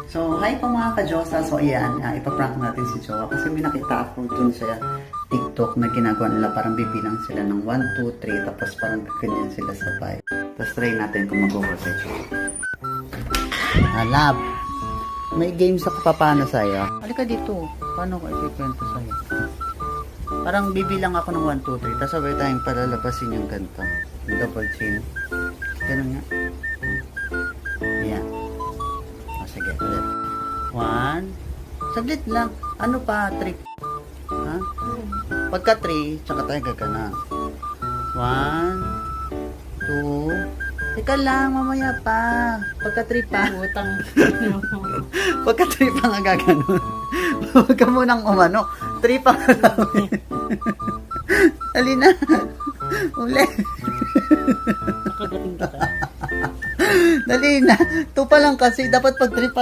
So, hi po mga ka-Diyosa. So, ayan, ipaprank natin si Jowa kasi may nakita ako dun sa TikTok na ginagawa nila, parang bibilang sila ng 1, 2, 3, tapos parang ganyan sila sabay. Tapos try natin kung mag-work kay Jowa. Lab, may games ako paano sa'yo. Halika dito, paano ko ikikwento sa'yo? Parang bibilang ako ng 1, 2, 3, tapos sabay tayong palalabasin yung ganito. Yung double chin. Ganun nga. Ayan. Sige, ulit. 1. Saglit lang. Ano pa? Trick. Ha? Pagka 3, tsaka tayo gagana. 1, 2. Teka lang, mamaya pa. Pagka 3 pa. Utang. Pagka 3 pa nga gaganon. Huwag ka munang umano. 3 pa nga lang. Dali na. Ulit. Nakagating kita. Dali na. 2 pa lang kasi. Dapat pag 3 pa.